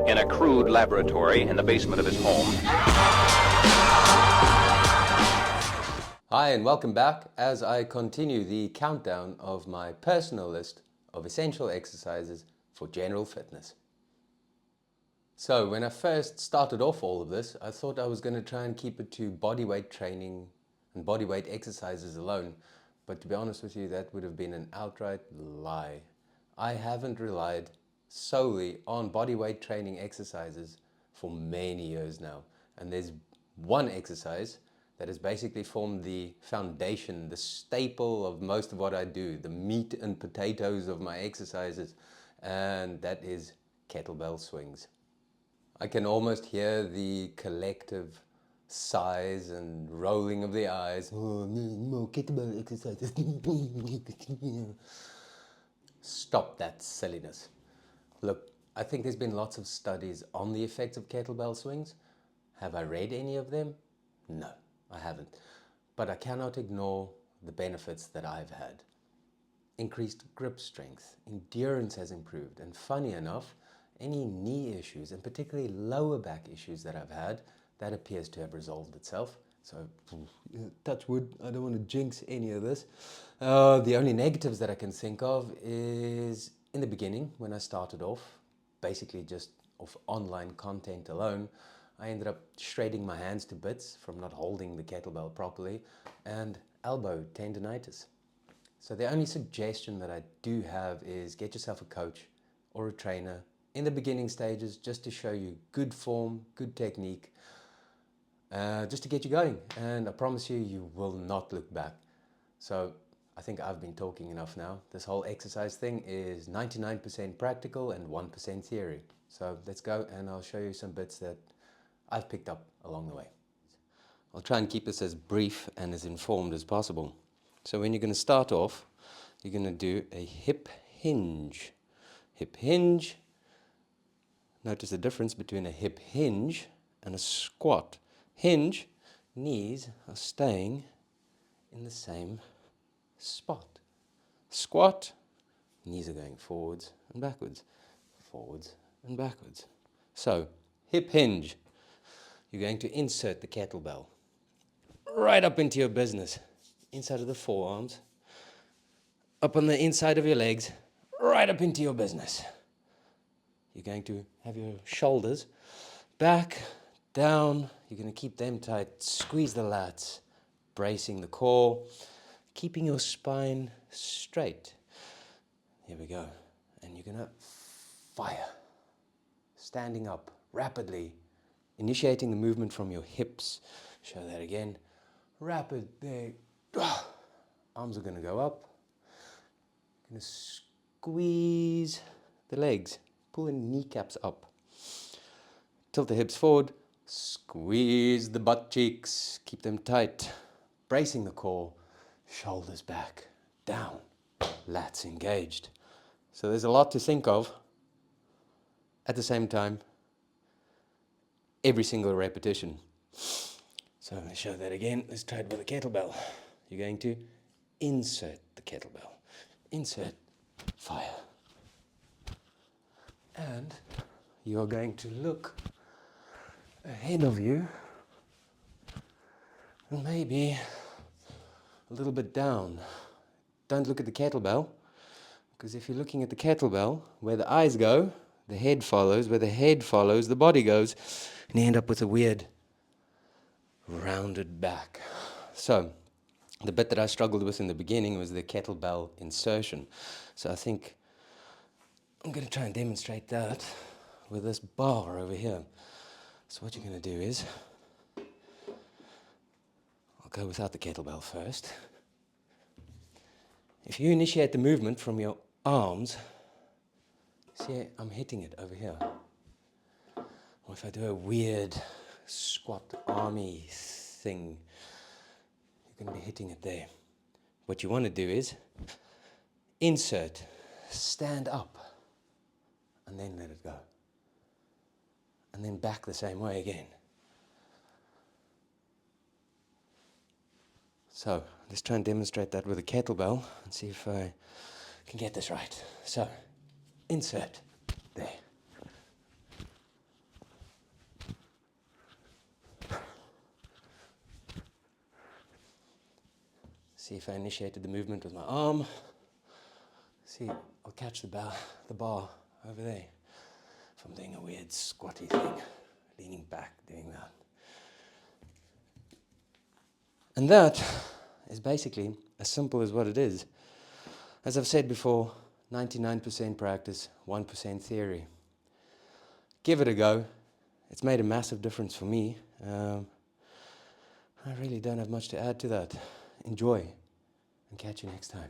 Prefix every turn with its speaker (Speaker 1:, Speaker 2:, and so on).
Speaker 1: in a crude laboratory in the basement of his home.
Speaker 2: Hi and welcome back as I continue the countdown of my personal list of essential exercises for general fitness. So when I first started off all of this, I thought I was going to try and keep it to bodyweight training and bodyweight exercises alone. But to be honest with you, that would have been an outright lie. I haven't relied solely on bodyweight training exercises for many years now. And there's one exercise that has basically formed the foundation, the staple of most of what I do, the meat and potatoes of my exercises, and that is kettlebell swings. I can almost hear the collective sighs and rolling of the eyes. Oh, no, kettlebell exercises. Stop that silliness. Look, I think there's been lots of studies on the effects of kettlebell swings. Have I read any of them? No, I haven't. But I cannot ignore the benefits that I've had. Increased grip strength, endurance has improved, and funny enough, any knee issues, and particularly lower back issues that I've had, that appears to have resolved itself. So, touch wood, I don't want to jinx any of this. The only negatives that I can think of is in the beginning, when I started off, basically just off online content alone, I ended up shredding my hands to bits from not holding the kettlebell properly, and elbow tendinitis. So the only suggestion that I do have is get yourself a coach or a trainer in the beginning stages, just to show you good form, good technique, just to get you going. And I promise you, you will not look back. So I think I've been talking enough now. This whole exercise thing is 99% practical and 1% theory. So let's go and I'll show you some bits that I've picked up along the way. I'll try and keep this as brief and as informed as possible. So when you're going to start off, you're going to do a hip hinge. Hip hinge. Notice the difference between a hip hinge and a squat. Hinge, knees are staying in the same spot. Squat, knees are going forwards and backwards, forwards and backwards. So, hip hinge, you're going to insert the kettlebell right up into your business, inside of the forearms, up on the inside of your legs, right up into your business. You're going to have your shoulders back, down. You're going to keep them tight. Squeeze the lats, bracing the core, keeping your spine straight. Here we go. And you're going to fire. Standing up rapidly, initiating the movement from your hips. Show that again. Rapid there. Arms are going to go up. Going to squeeze the legs. Pull the kneecaps up. Tilt the hips forward. Squeeze the butt cheeks. Keep them tight. Bracing the core. Shoulders back. Down. Lats engaged. So there's a lot to think of. At the same time, every single repetition. So I'm going to show that again. Let's try it with a kettlebell. You're going to insert the kettlebell. Insert. Fire. And you're going to look ahead of you and maybe a little bit down. Don't look at the kettlebell, because if you're looking at the kettlebell, where the eyes go, the head follows. Where the head follows, the body goes, and you end up with a weird rounded back. So the bit that I struggled with in the beginning was the kettlebell insertion. So I think I'm going to try and demonstrate that with this bar over here. So what you're going to do is, I'll go without the kettlebell first. If you initiate the movement from your arms, see, I'm hitting it over here. Or if I do a weird squat army thing, you're going to be hitting it there. What you want to do is insert, stand up, and then let it go. And then back the same way again. So let's try and demonstrate that with a kettlebell and see if I can get this right. So insert there. See if I initiated the movement with my arm. See, I'll catch the bar over there. If I'm doing a weird squatty thing, leaning back, doing that. And that is basically as simple as what it is. As I've said before, 99% practice, 1% theory. Give it a go. It's made a massive difference for me. I really don't have much to add to that. Enjoy, and catch you next time.